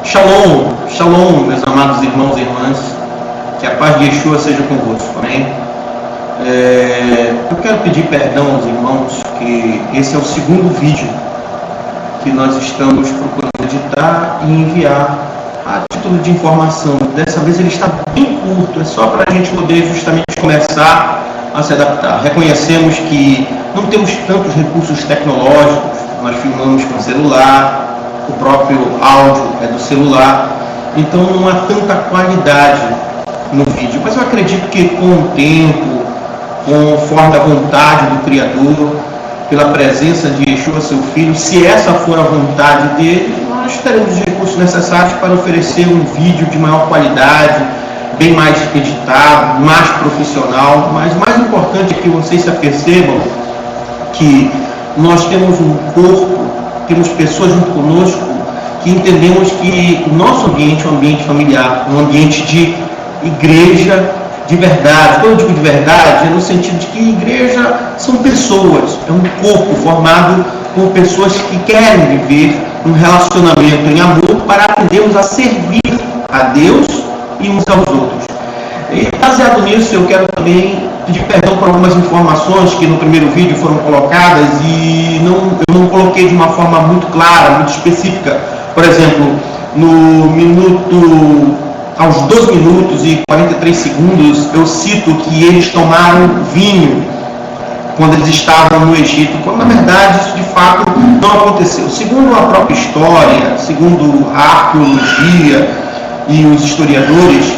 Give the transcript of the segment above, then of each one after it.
Shalom, shalom, meus amados irmãos e irmãs, que a paz de Yeshua seja convosco, amém? Eu quero pedir perdão aos irmãos que esse é o segundo vídeo que nós estamos procurando editar e enviar a título de informação. Dessa vez ele está bem curto, é só para a gente poder justamente começar a se adaptar. Reconhecemos que não temos tantos recursos tecnológicos, nós filmamos com celular, o próprio áudio é do celular, então não há tanta qualidade no vídeo, mas eu acredito que com o tempo, conforme a vontade do Criador, pela presença de Yeshua, seu Filho, se essa for a vontade dele, nós teremos os recursos necessários para oferecer um vídeo de maior qualidade, bem mais editado, mais profissional. Mas o mais importante é que vocês se apercebam que nós temos um corpo, temos pessoas junto conosco que entendemos que o nosso ambiente é um ambiente familiar, um ambiente de igreja de verdade. Quando eu digo de verdade, é no sentido de que igreja são pessoas, é um corpo formado por pessoas que querem viver um relacionamento em amor para aprendermos a servir a Deus e uns aos outros. E baseado nisso, eu quero também pedir perdão por algumas informações que no primeiro vídeo foram colocadas e eu não coloquei de uma forma muito clara, muito específica. Por exemplo, aos 12 minutos e 43 segundos, eu cito que eles tomaram vinho quando eles estavam no Egito, quando na verdade isso de fato não aconteceu. Segundo a própria história, segundo a arqueologia e os historiadores,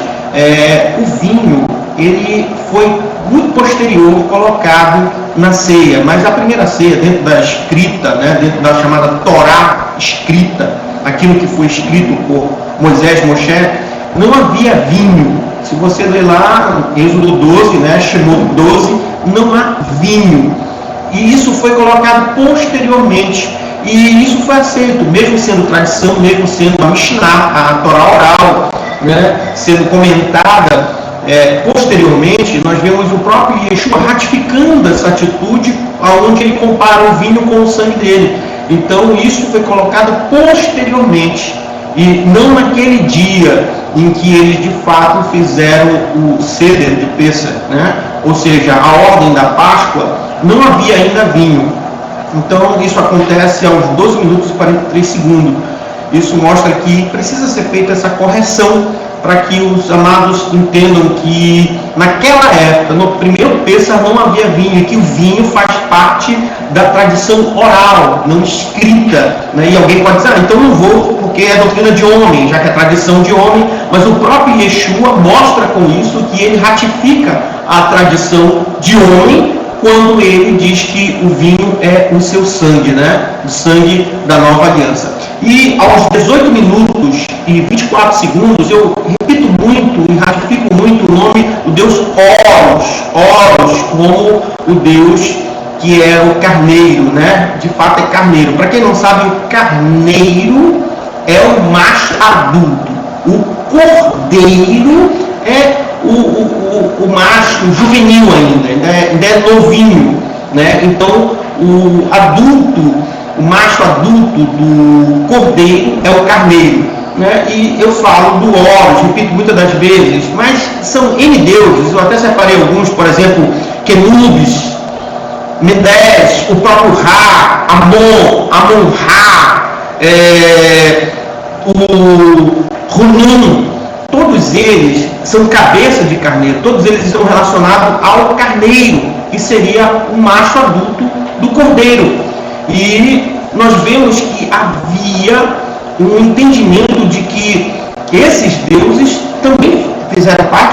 o vinho ele foi muito posterior colocado na ceia, mas a primeira ceia, dentro da escrita, dentro da chamada Torá escrita, aquilo que foi escrito por Moisés, Moshe, não havia vinho. Se você ler lá em Êxodo 12, Shemot 12, não há vinho. E isso foi colocado posteriormente. E isso foi aceito, mesmo sendo tradição, mesmo sendo a Mishnah, a Torá oral, sendo comentada posteriormente, nós vemos o próprio Yeshua ratificando essa atitude, onde ele compara o vinho com o sangue dele. Então isso foi colocado posteriormente, e não naquele dia em que eles de fato fizeram o Seder de Pessah, ou seja, a ordem da Páscoa, não havia ainda vinho. Então isso acontece aos 12 minutos e 43 segundos. Isso mostra que precisa ser feita essa correção para que os amados entendam que naquela época, no primeiro Pessah, não havia vinho, e que o vinho faz parte da tradição oral, não escrita. E alguém pode dizer, então não vou, porque é doutrina de homem, já que é tradição de homem, mas o próprio Yeshua mostra com isso que ele ratifica a tradição de homem, quando ele diz que o vinho é o seu sangue, o sangue da nova aliança. E aos 18 minutos e 24 segundos, eu repito muito e ratifico muito o nome do Deus Horus, como o Deus que é o carneiro, de fato é carneiro. Para quem não sabe, o carneiro é o macho adulto, o cordeiro é o macho juvenil ainda é novinho, Então o macho adulto do cordeiro é o carneiro, E eu falo do Horus, repito muitas das vezes, mas são N deuses. Eu até separei alguns, por exemplo, Quenubis, Medés, o próprio Ra, Amon-Ra, o Runum. Todos eles são cabeça de carneiro, todos eles estão relacionados ao carneiro, que seria o macho adulto do cordeiro. E nós vemos que havia um entendimento de que esses deuses também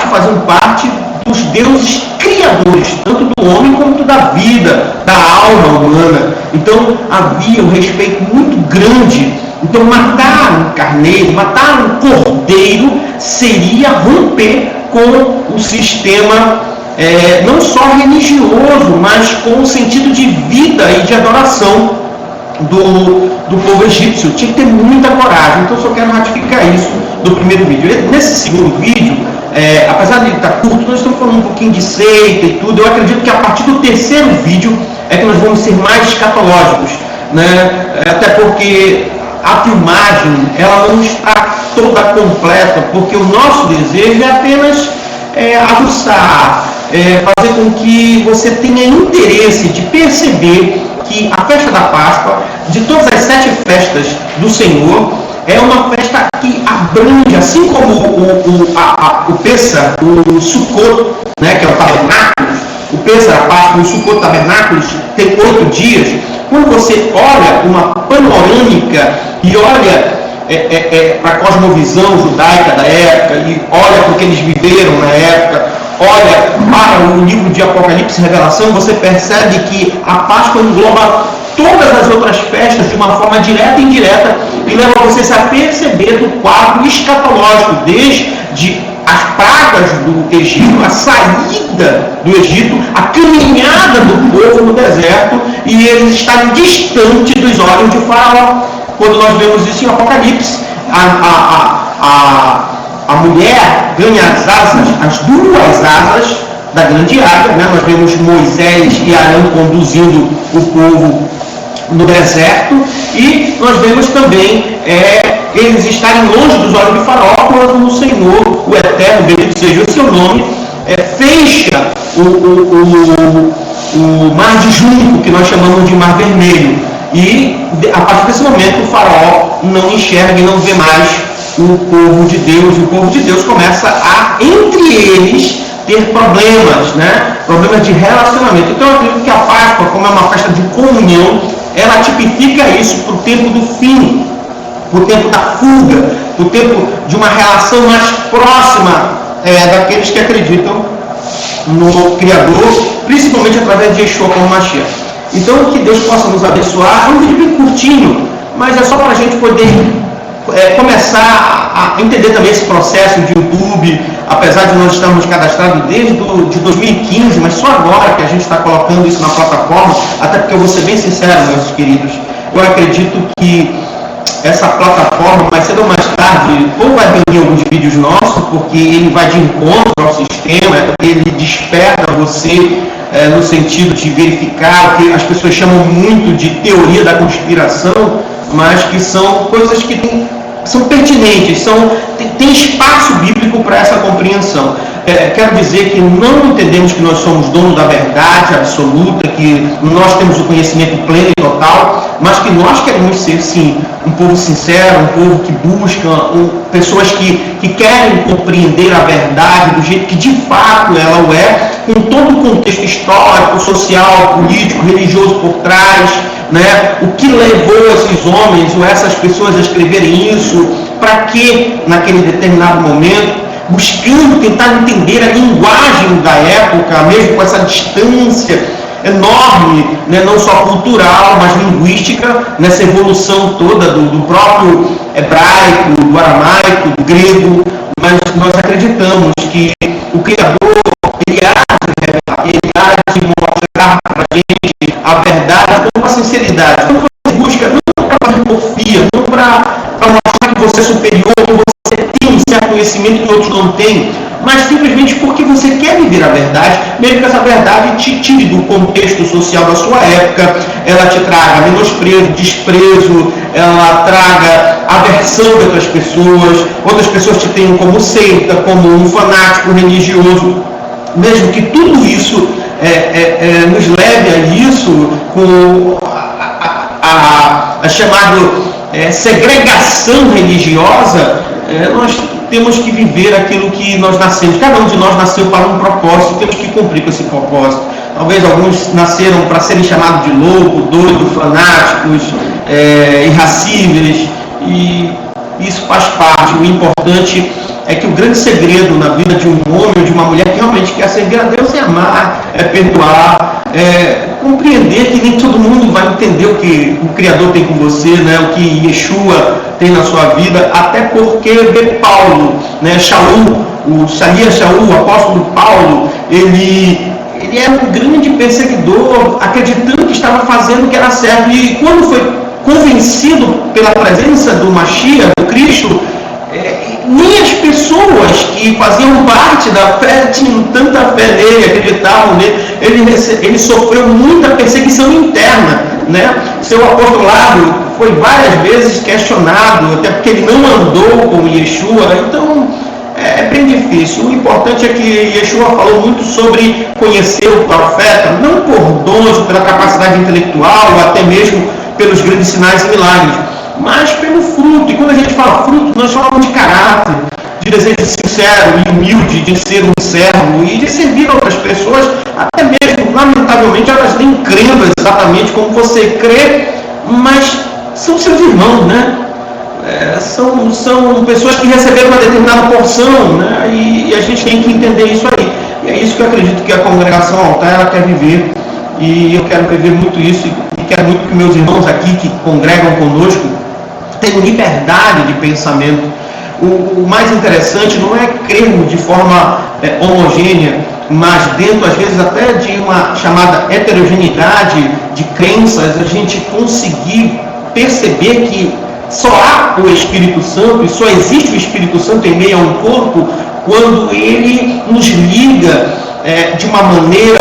faziam parte dos deuses criadores, tanto do homem quanto da vida, da alma humana. Então havia um respeito muito grande. Então matar um carneiro, matar um cordeiro, seria romper com o sistema não só religioso, mas com o sentido de vida e de adoração do povo egípcio. Tinha que ter muita coragem. Então eu só quero ratificar isso do primeiro vídeo. Nesse segundo vídeo, apesar de ele estar curto, nós estamos falando um pouquinho de seita e tudo. Eu acredito que a partir do terceiro vídeo é que nós vamos ser mais escatológicos, Até porque a filmagem ela não está toda completa, porque o nosso desejo é apenas aguçar, fazer com que você tenha interesse de perceber que a festa da Páscoa, de todas as 7 festas do Senhor, é uma festa que abrange, assim como o Pêssar, o Sukkot, né, que é o tabernáculo, o Pêssar, a Páscoa, o Sukkot, tabernáculos, tem 8 dias. Quando você olha uma panorâmica e olha para a cosmovisão judaica da época, e olha para o que eles viveram na época, olha para o livro de Apocalipse e Revelação, você percebe que a Páscoa engloba todas as outras festas de uma forma direta e indireta, e leva você a perceber do quadro escatológico, desde as pragas do Egito, a saída do Egito, a caminhada do povo no deserto, e eles estarem distantes dos olhos de Faraó. Quando nós vemos isso em Apocalipse, a mulher ganha as asas, as 2 asas da grande águia, né? Nós vemos Moisés e Arão conduzindo o povo no deserto, e nós vemos também eles estarem longe dos olhos de Faraó, quando o Senhor, o Eterno, bendito seja o seu nome, fecha o mar de junco, que nós chamamos de mar vermelho, e a partir desse momento o Faraó não enxerga e não vê mais o povo de Deus, e o povo de Deus começa a, entre eles, ter problemas, né? Problemas de relacionamento. Então eu acredito que a Páscoa, como é uma festa de comunhão, ela tipifica isso para o tempo do fim, para o tempo da fuga, para o tempo de uma relação mais próxima daqueles que acreditam no Criador, principalmente através de Yeshua como Mashiach. Então que Deus possa nos abençoar. É um vídeo bem curtinho, mas é só para a gente poder começar a entender também esse processo de YouTube, apesar de nós estarmos cadastrados desde de 2015, mas só agora que a gente está colocando isso na plataforma, até porque eu vou ser bem sincero, meus queridos, eu acredito que essa plataforma, mais cedo ou mais tarde, ou vai reunir alguns vídeos nossos, porque ele vai de encontro ao sistema, ele desperta você no sentido de verificar o que as pessoas chamam muito de teoria da conspiração, mas que são coisas que são pertinentes, tem espaço bíblico para essa compreensão. Quero dizer que não entendemos que nós somos donos da verdade absoluta, que nós temos o conhecimento pleno e total, mas que nós queremos ser, sim, um povo sincero, um povo que busca, pessoas que querem compreender a verdade do jeito que de fato ela o é, com todo o contexto histórico, social, político, religioso por trás, né? O que levou esses homens ou essas pessoas a escreverem isso, para que naquele determinado momento, buscando tentar entender a linguagem da época, mesmo com essa distância enorme, né? Não só cultural, mas linguística, nessa evolução toda do próprio hebraico, do aramaico, do grego, mas nós acreditamos que o Criador, ele há de mostrar para a gente a verdade com a sinceridade. Quando você busca, não para porfia, não para mostrar que você é superior, que você tem um certo conhecimento que outros não têm, mas simplesmente porque você quer viver a verdade, mesmo que essa verdade te tire do contexto social da sua época, ela te traga menosprezo, desprezo, ela traga aversão de outras pessoas te tenham como seita, como um fanático religioso, mesmo que tudo isso nos leve a isso, com a chamada segregação religiosa, nós temos que viver aquilo que nós nascemos. Cada um de nós nasceu para um propósito, temos que cumprir com esse propósito. Talvez alguns nasceram para serem chamados de louco, doido, fanáticos, irracíveis, e isso faz parte. O importante é que o grande segredo na vida de um homem ou de uma mulher que realmente quer servir a Deus é amar, é perdoar, compreender que nem todo mundo vai entender o que o Criador tem com você, né? O que Yeshua tem na sua vida, até porque vê Paulo, né? Shaul, o apóstolo Paulo, ele era um grande perseguidor, acreditando que estava fazendo o que era certo, e quando foi convencido pela presença do Mashiach, do Cristo, nem as pessoas que faziam parte da fé tinham tanta fé nele, acreditavam nele. Ele sofreu muita perseguição interna. né? Seu apostolado foi várias vezes questionado, até porque ele não andou com Yeshua, então é bem difícil. O importante é que Yeshua falou muito sobre conhecer o profeta, não por dons, pela capacidade intelectual, ou até mesmo pelos grandes sinais e milagres, mas pelo fruto. E quando a gente fala fruto, nós falamos de caráter, de desejo sincero e humilde, de ser um servo e de servir outras pessoas, até mesmo, lamentavelmente, elas nem crendo exatamente como você crê, mas são seus irmãos, né? São pessoas que receberam uma determinada porção, né? E a gente tem que entender isso aí. E é isso que eu acredito que a congregação Altar quer viver, e eu quero viver muito isso, e quero muito que meus irmãos aqui que congregam conosco tenham liberdade de pensamento. O mais interessante não é crermos de forma homogênea, mas dentro, às vezes, até de uma chamada heterogeneidade de crenças, a gente conseguir perceber que só há o Espírito Santo, e só existe o Espírito Santo em meio a um corpo, quando ele nos liga de uma maneira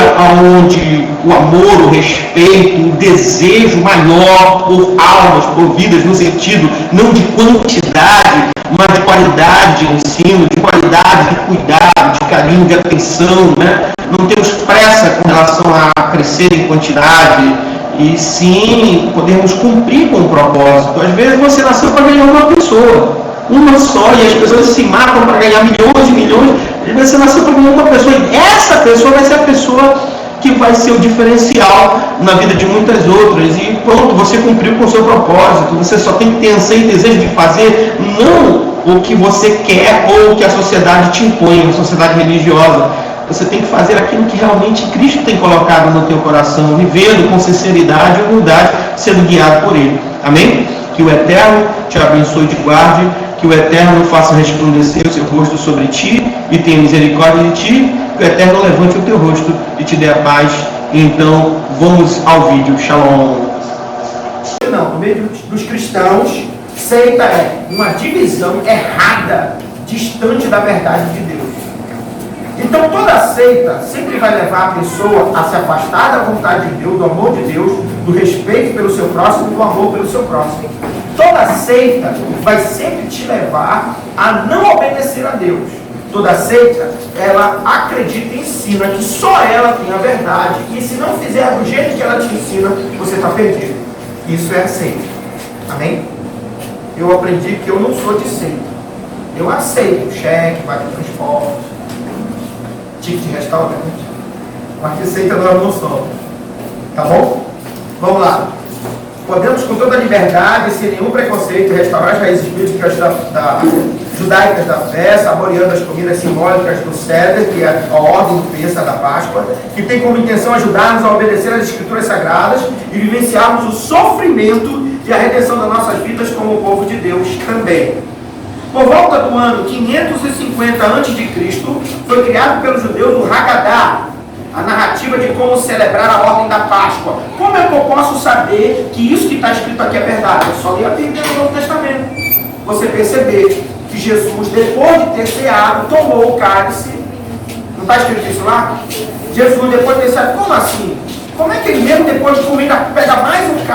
onde o amor, o respeito, o desejo maior por almas, por vidas, no sentido não de quantidade, mas de qualidade de ensino, de qualidade de cuidado, de carinho, de atenção, né? Não temos pressa com relação a crescer em quantidade, e sim podemos cumprir com o propósito. Às vezes você nasceu para ganhar uma pessoa, uma só, e as pessoas se matam para ganhar milhões e milhões. Às vezes você nasceu para ganhar uma pessoa, e essa pessoa vai ser a pessoa que vai ser o diferencial na vida de muitas outras, e pronto, você cumpriu com o seu propósito. Você só tem que ter anseio e desejo de fazer não o que você quer ou o que a sociedade te impõe, a sociedade religiosa. Você tem que fazer aquilo que realmente Cristo tem colocado no teu coração, vivendo com sinceridade e humildade, sendo guiado por Ele. Amém? Que o Eterno te abençoe e te guarde, que o Eterno faça resplandecer o seu rosto sobre ti e tenha misericórdia de ti, que o Eterno levante o teu rosto e te dê a paz. Então, vamos ao vídeo. Shalom. Não, no meio dos cristãos, seita é uma divisão errada, distante da verdade de Deus. Então toda seita sempre vai levar a pessoa a se afastar da vontade de Deus, do amor de Deus, do respeito pelo seu próximo e do amor pelo seu próximo. Toda seita vai sempre te levar a não obedecer a Deus. Toda seita, ela acredita e ensina que só ela tem a verdade, e se não fizer do jeito que ela te ensina, você está perdido. Isso é a seita. Amém? Eu aprendi que eu não sou de seita. Eu aceito cheque, vale transporte, ticket de restaurante, mas de seita eu não sou. Tá bom? Vamos lá. Podemos com toda liberdade, sem nenhum preconceito, restaurar as raízes bíblicas judaicas da fé, saboreando as comidas simbólicas do Seder, que é a ordem do besta da Páscoa, que tem como intenção ajudar-nos a obedecer às Escrituras Sagradas e vivenciarmos o sofrimento e a redenção das nossas vidas como o povo de Deus também. Por volta do ano 550 a.C., foi criado pelos judeus o Haggadah, a narrativa de como celebrar a ordem da Páscoa. Como é que eu posso saber que isso que está escrito aqui é verdade? Eu só li a Bíblia no Novo Testamento. Você perceber que Jesus, depois de ter ceado, tomou o cálice. Não está escrito isso lá? Jesus, depois de ter ceado, como assim? Como é que ele mesmo, depois de comer, pega mais um cálice